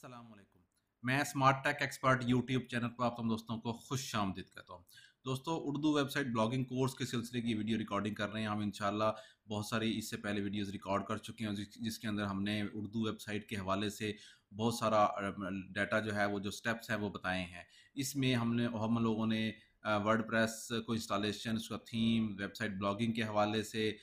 अस्सलाम वालेकुम। मैं smart tech expert YouTube channel पर आप तमाम दोस्तों को खुश आमदीद कहता हूँ। दोस्तों, उर्दू वेबसाइट ब्लॉगिंग कोर्स के सिलसिले की वीडियो रिकॉर्डिंग कर रहे हैं हम इंशाल्लाह। बहुत सारी इससे पहले वीडियोस रिकॉर्ड कर चुके हैं जिसके अंदर हमने उर्दू वेबसाइट के हवाले से बहुत सारा डाटा जो है वो जो स्टेप्स हैं वो बताए हैं। इसमें हम लोगों ने वर्डप्रेस को इंस्टॉलेशन, उसका थीम, वेबसाइट ब्लॉगिंग के हवाले से,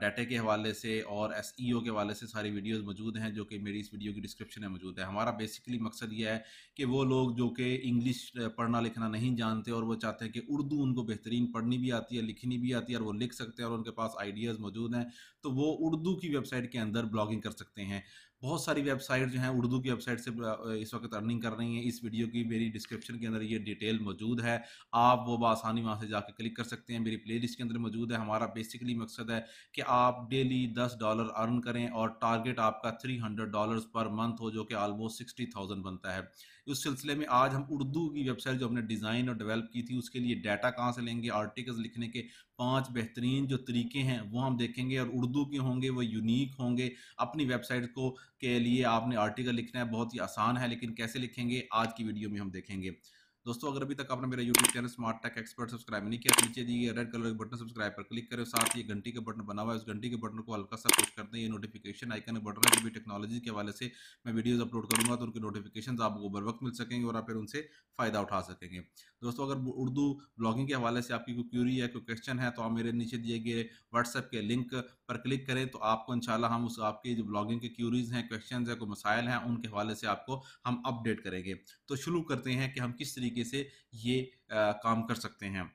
डाटा के हवाले से और एसईओ के हवाले से सारी वीडियोस मौजूद हैं जो कि मेरी इस वीडियो की डिस्क्रिप्शन में मौजूद है। हमारा बेसिकली मकसद ये है कि वो लोग जो कि इंग्लिश पढ़ना लिखना नहीं जानते और वो चाहते हैं कि उर्दू उनको बेहतरीन पढ़नी भी आती है, लिखनी भी आती है और वो लिख सकते हैं और उनके पास आइडियाज़ मौजूद हैं, तो वो उर्दू की वेबसाइट के अंदर ब्लॉगिंग कर सकते हैं। बहुत सारी वेबसाइट जो हैं उर्दू की वेबसाइट से इस वक्त अर्निंग कर रही हैं। इस वीडियो की मेरी डिस्क्रिप्शन के अंदर ये डिटेल मौजूद है, आप वो बआसानी वहाँ से जाके क्लिक कर सकते हैं। मेरी प्लेलिस्ट के अंदर मौजूद है। हमारा बेसिकली मकसद है कि आप डेली $10 अर्न करें और टारगेट आपका $300 पर मंथ हो, जो कि ऑलमोस्ट 60,000 बनता है। उस सिलसिले में आज हम उर्दू की वेबसाइट जो हमने डिज़ाइन और डेवलप की थी उसके लिए डाटा कहाँ से लेंगे, आर्टिकल्स लिखने के 5 बेहतरीन जो तरीके हैं वो हम देखेंगे और उर्दू के होंगे, वो यूनिक होंगे। अपनी वेबसाइट को के लिए आपने आर्टिकल लिखना है, बहुत ही आसान है, लेकिन कैसे लिखेंगे आज की वीडियो में हम देखेंगे। दोस्तों, अगर अभी तक आपने मेरा YouTube channel smart tech expert subscribe नहीं किया तो नीचे दिए गए रेड कलर के बटन सब्सक्राइब पर क्लिक करें। साथ ही घंटी का बटन बना हुआ है, उस घंटी के बटन को हल्का सा पुश कर दें। ये नोटिफिकेशन आइकन बटन है, जो भी टेक्नोलॉजी के हवाले से मैं वीडियोस अपलोड करूंगा तो उनके नोटिफिकेशन आपको बर वक्त मिल सकेंगे और आप फिर उनसे फ़ायदा उठा सकेंगे। दोस्तों, अगर उर्दू ब्लॉगिंग के हवाले से आपकी कोई क्यूरी है, कोई क्वेश्चन है, तो आप मेरे नीचे दिए गए व्हाट्सएप के लिंक पर क्लिक करें तो आपको इंशाल्लाह हम उस आपकी जो ब्लॉगिंग के क्यूरीज हैं, क्वेश्चन है, कोई मसाइल हैं, उनके हवाले से आपको हम अपडेट करेंगे। तो शुरू करते हैं कि हम किस तरीके से ये काम कर सकते हैं।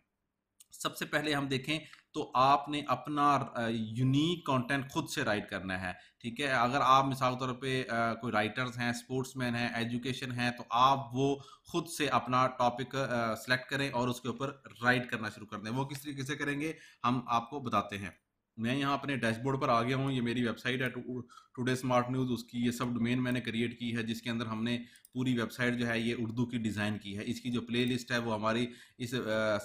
सबसे पहले हम देखें तो आपने अपना यूनिक कंटेंट खुद से राइट करना है। ठीक है, अगर आप मिसाल के तौर पे कोई राइटर्स हैं, स्पोर्ट्समैन हैं, एजुकेशन है, तो आप वो खुद से अपना टॉपिक सेलेक्ट करें और उसके ऊपर राइट करना शुरू कर दें। वो किस तरीके से करेंगे हम आपको बताते हैं। मैं यहाँ अपने डैशबोर्ड पर आ गया हूँ। ये मेरी वेबसाइट है टुडे स्मार्ट न्यूज़, उसकी ये सब डोमेन मैंने क्रिएट की है जिसके अंदर हमने पूरी वेबसाइट जो है ये उर्दू की डिज़ाइन की है। इसकी जो प्ले लिस्ट है वो हमारी इस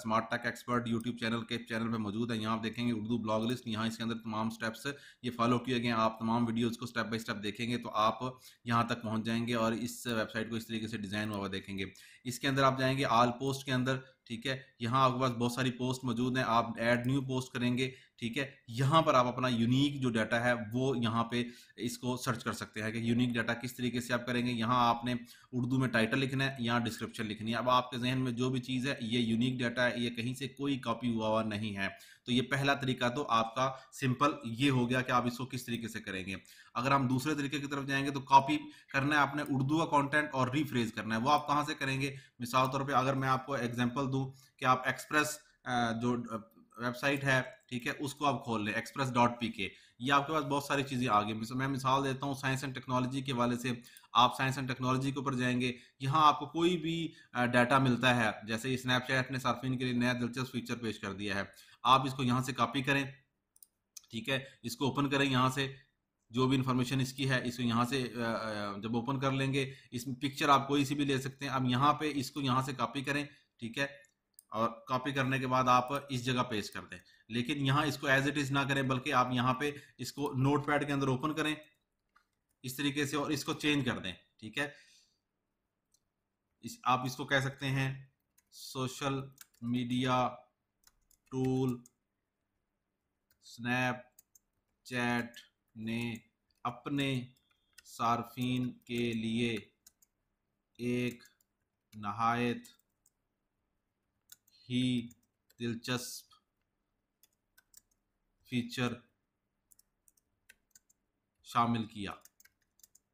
smart tech expert YouTube channel पे मौजूद है। यहाँ आप देखेंगे उर्दू ब्लॉग लिस्ट, यहाँ इसके अंदर तमाम स्टेप्स ये फॉलो किए गए हैं। आप तमाम वीडियोज़ को स्टेप बाय स्टेप देखेंगे तो आप यहाँ तक पहुँच जाएंगे और इस वेबसाइट को इस तरीके से डिज़ाइन हुआ देखेंगे। इसके अंदर आप जाएंगे आल पोस्ट के अंदर। ठीक है, यहाँ आपके पास बहुत सारी पोस्ट मौजूद हैं, आप ऐड न्यू पोस्ट करेंगे। ठीक है, यहाँ पर आप अपना यूनिक जो डाटा है वो यहाँ पे इसको सर्च कर सकते हैं कि यूनिक डाटा किस तरीके से आप करेंगे। यहाँ आपने उर्दू में टाइटल लिखना है, यहाँ डिस्क्रिप्शन लिखनी है। अब आपके जहन में जो भी चीज़ है ये यूनिक डाटा है, ये कहीं से कोई कॉपी हुआ नहीं है। तो ये पहला तरीका तो आपका सिंपल ये हो गया कि आप इसको किस तरीके से करेंगे। अगर हम दूसरे तरीके की तरफ जाएंगे तो कॉपी करना है आपने उर्दू का कंटेंट और रीफ्रेज करना है। वो आप कहाँ से करेंगे? मिसाल तौर पे अगर मैं आपको एग्जांपल दूं कि आप एक्सप्रेस जो वेबसाइट है, ठीक है, उसको आप खोल लें express.pk। ये आपके पास बहुत सारी चीज़ें आ गई। मैं मिसाल देता हूँ साइंस एंड टेक्नोलॉजी के हवाले से। आप साइंस एंड टेक्नोलॉजी के ऊपर जाएंगे, यहाँ आपको कोई भी डाटा मिलता है, जैसे स्नैपचैट ने सार्फिन के लिए नया दिलचस्प फीचर पेश कर दिया है। आप इसको यहाँ से कॉपी करें, ठीक है, इसको ओपन करें यहाँ से, जो भी इंफॉर्मेशन इसकी है इसको यहाँ से जब ओपन कर लेंगे, इसमें पिक्चर आप कोई सी भी ले सकते हैं। अब यहाँ पे इसको यहाँ से कॉपी करें, ठीक है, और कॉपी करने के बाद आप इस जगह पेस्ट कर दें। लेकिन यहाँ इसको एज इट इज ना करें, बल्कि आप यहाँ पे इसको नोटपैड के अंदर ओपन करें इस तरीके से और इसको चेंज कर दें। ठीक है, आप इसको कह सकते हैं सोशल मीडिया टूल स्नैपचैट ने अपने सार्फिन के लिए एक नहायत ही दिलचस्प फीचर शामिल किया।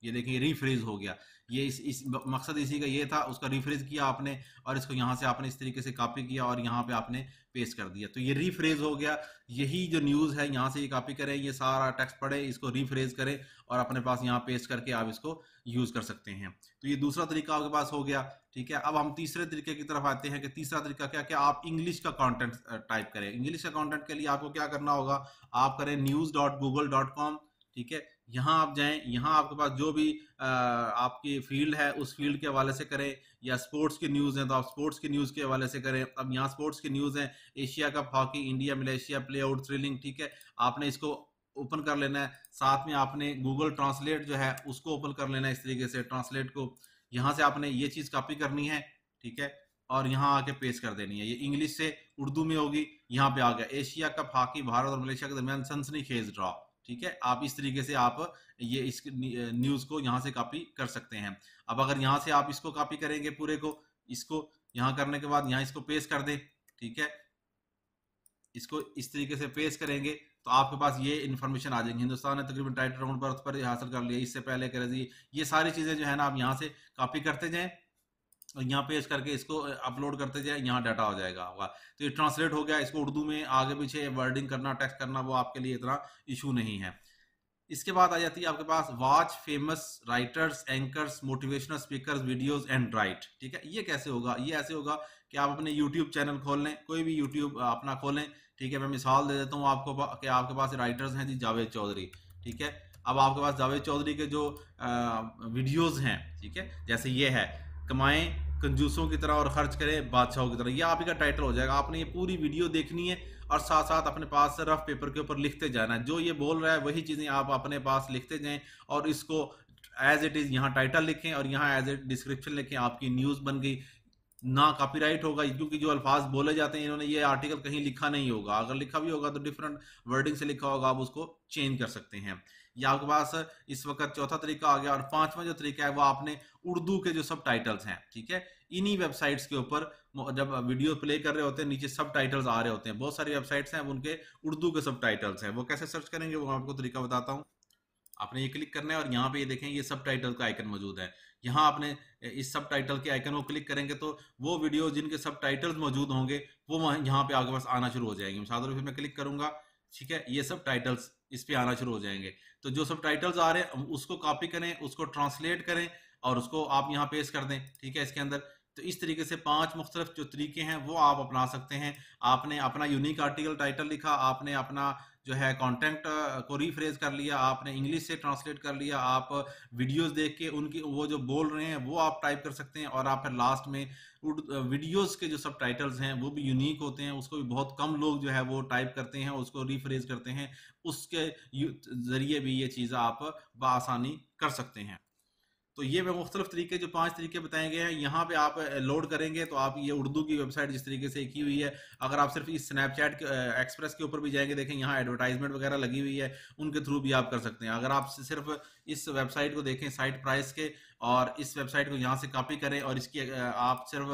ये देखिए रीफ्रेज हो गया। ये इस मकसद इसी का ये था, उसका रीफ्रेज किया आपने और इसको यहाँ से आपने इस तरीके से कॉपी किया और यहाँ पे आपने पेस्ट कर दिया, तो ये रीफ्रेज हो गया। यही जो न्यूज़ है यहाँ से ये कॉपी करें, ये सारा टेक्स्ट पढ़े, इसको रीफ्रेज करें और अपने पास यहाँ पेस्ट करके आप इसको यूज़ कर सकते हैं। तो ये दूसरा तरीका आपके पास हो गया। ठीक है, अब हम तीसरे तरीके की तरफ आते हैं कि तीसरा तरीका क्या क्या आप इंग्लिश का कंटेंट टाइप करें। इंग्लिश का कंटेंट के लिए आपको क्या करना होगा, आप करें news.google.com। ठीक है, यहाँ आप जाएं, यहाँ आपके पास जो भी आपकी फील्ड है उस फील्ड के हवाले से करें, या स्पोर्ट्स की न्यूज़ हैं तो आप स्पोर्ट्स की न्यूज़ के हवाले से करें। अब यहाँ स्पोर्ट्स की न्यूज़ हैं, Asia cup hockey, India Malaysia play out thrilling. ठीक है, आपने इसको ओपन कर लेना है। साथ में आपने गूगल ट्रांसलेट जो है उसको ओपन कर लेना है। इस तरीके से ट्रांसलेट को यहाँ से आपने ये चीज़ कॉपी करनी है, ठीक है, और यहाँ आके पेस्ट कर देनी है। ये इंग्लिश से उर्दू में होगी। यहाँ पे आ गया एशिया कप हॉकी भारत और मलेशिया के दरमियान सनसनीखेज ड्रॉ, ठीक है। आप इस तरीके से आप ये इस न्यूज़ को यहाँ से कॉपी कर सकते हैं। अब अगर यहाँ से आप इसको कॉपी करेंगे पूरे को, इसको यहाँ करने के बाद यहाँ इसको पेस्ट कर दें, ठीक है, इसको इस तरीके से पेस्ट करेंगे तो आपके पास ये इन्फॉर्मेशन आ जाएगी। हिंदुस्तान ने तकरीबन टाइटल राउंड पर हासिल कर लिया, इससे पहले कर दी। ये सारी चीज़ें जो है ना आप यहाँ से कॉपी करते जाएं और यहाँ पेस्ट करके इसको अपलोड करते जाए, यहाँ डाटा हो जाएगा आपका। तो ये ट्रांसलेट हो गया। इसको उर्दू में आगे पीछे वर्डिंग करना, टेक्स्ट करना, वो आपके लिए इतना इशू नहीं है। इसके बाद आ जाती है आपके पास watch famous writers, anchors, motivational speakers videos and right, ठीक है। ये कैसे होगा? ये ऐसे होगा कि आप अपने यूट्यूब चैनल खोल लें, कोई भी यूट्यूब अपना खोलें, ठीक है। मैं मिसाल दे देता हूँ आपको कि आपके पास राइटर्स हैं जी जावेद चौधरी, ठीक है। अब आपके पास जावेद चौधरी के जो वीडियोज़ हैं, ठीक है, जैसे ये है कमाएं कंजूसों की तरह और खर्च करें बादशाहों की तरह, ये आप ही का टाइटल हो जाएगा। आपने ये पूरी वीडियो देखनी है और साथ साथ अपने पास से रफ पेपर के ऊपर लिखते जाना है। जो ये बोल रहा है वही चीज़ें आप अपने पास लिखते जाएं और इसको एज इट इज़ यहाँ टाइटल लिखें और यहाँ एज ए डिस्क्रिप्शन लिखें। आपकी न्यूज़ बन गई। ना कॉपीराइट होगा, क्योंकि जो अल्फाज बोले जाते हैं इन्होंने ये आर्टिकल कहीं लिखा नहीं होगा। अगर लिखा भी होगा तो डिफरेंट वर्डिंग से लिखा होगा, आप उसको चेंज कर सकते हैं। या आपके पास इस वक्त चौथा तरीका आ गया। और पांचवा जो तरीका है वो आपने उर्दू के जो सब टाइटल्स हैं, ठीक है, इन्हीं वेबसाइट्स के ऊपर जब वीडियो प्ले कर रहे होते हैं नीचे सब टाइटल्स आ रहे होते हैं। बहुत सारी वेबसाइट्स हैं उनके उर्दू के सब टाइटल्स हैं। वो कैसे सर्च करेंगे वो आपको तरीका बताता हूँ। आपने ये क्लिक करना है और यहाँ पे ये देखें ये सब टाइटल का आइकन मौजूद है। यहाँ आपने इस सब टाइटल के आइकन को क्लिक करेंगे तो वो वीडियो जिनके सब टाइटल्स मौजूद होंगे वो यहाँ पे आपके पास आना शुरू हो जाएंगे। मिसाल के तौर पे मैं क्लिक करूंगा, ठीक है, ये सब टाइटल्स इस पे आना शुरू हो जाएंगे। तो जो सब टाइटल्स आ रहे हैं उसको कॉपी करें, उसको ट्रांसलेट करें और उसको आप यहाँ पेस्ट कर दें, ठीक है, इसके अंदर। तो इस तरीके से 5 मुख्तलिफ जो तरीके हैं वो आप अपना सकते हैं। आपने अपना यूनिक आर्टिकल टाइटल लिखा, आपने अपना जो है कंटेंट को रीफ्रेज कर लिया, आपने इंग्लिश से ट्रांसलेट कर लिया, आप वीडियोस देख के उनकी वो जो बोल रहे हैं वो आप टाइप कर सकते हैं। और आप फिर लास्ट में वीडियोस के जो सब टाइटल्स हैं वो भी यूनिक होते हैं, उसको भी बहुत कम लोग जो है वो टाइप करते हैं, उसको रीफ्रेज करते हैं। उसके ज़रिए भी ये चीज़ आप बआसानी कर सकते हैं। तो ये मैं मुख्तलिफ तरीके जो 5 तरीके बताए गए हैं यहाँ पे आप लोड करेंगे तो आप ये उर्दू की वेबसाइट जिस तरीके से की हुई है। अगर आप सिर्फ इस स्नैपचैट के एक्सप्रेस के ऊपर भी जाएंगे, देखें यहाँ एडवर्टाइजमेंट वगैरह लगी हुई है, उनके थ्रू भी आप कर सकते हैं। अगर आप सिर्फ इस वेबसाइट को देखें साइट प्राइस के और इस वेबसाइट को यहाँ से कॉपी करें और इसकी आप सिर्फ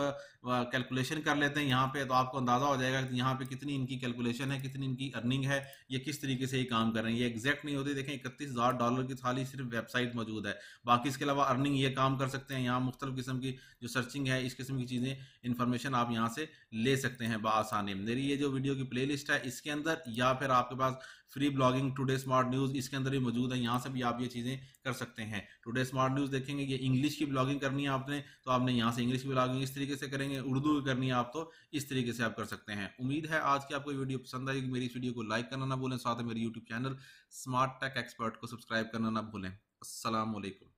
कैलकुलेशन कर लेते हैं यहाँ पे, तो आपको अंदाज़ा हो जाएगा कि यहाँ पे कितनी इनकी कैलकुलेशन है, कितनी इनकी अर्निंग है, ये किस तरीके से ये काम कर रहे हैं। ये एग्जैक्ट नहीं होती। देखें $31,000 की खाली सिर्फ वेबसाइट मौजूद है। बाकी इसके अलावा अर्निंग ये काम कर सकते हैं। यहाँ मुख्तलिफ किस्म की जो सर्चिंग है, इस किस्म की चीज़ें इन्फॉर्मेशन आप यहाँ से ले सकते हैं बआसानी। मेरी ये जो वीडियो की प्ले लिस्ट है इसके अंदर, या फिर आपके पास free blogging today smart news इसके अंदर ही मौजूद है, यहाँ से भी आप ये चीज़ें कर सकते हैं। टुडे स्मार्ट न्यूज़ देखेंगे, ये इंग्लिश की ब्लॉगिंग करनी है आपने तो आपने यहाँ से इंग्लिश की ब्लॉगिंग इस तरीके से करेंगे, उर्दू की करनी है आप तो इस तरीके से आप कर सकते हैं। उम्मीद है आज की आपको वीडियो पसंद आएगी। मेरी इस वीडियो को लाइक करना ना भूलें, साथ में मेरे YouTube channel smart tech expert को सब्सक्राइब करना ना भूलें। अस्सलाम वालेकुम।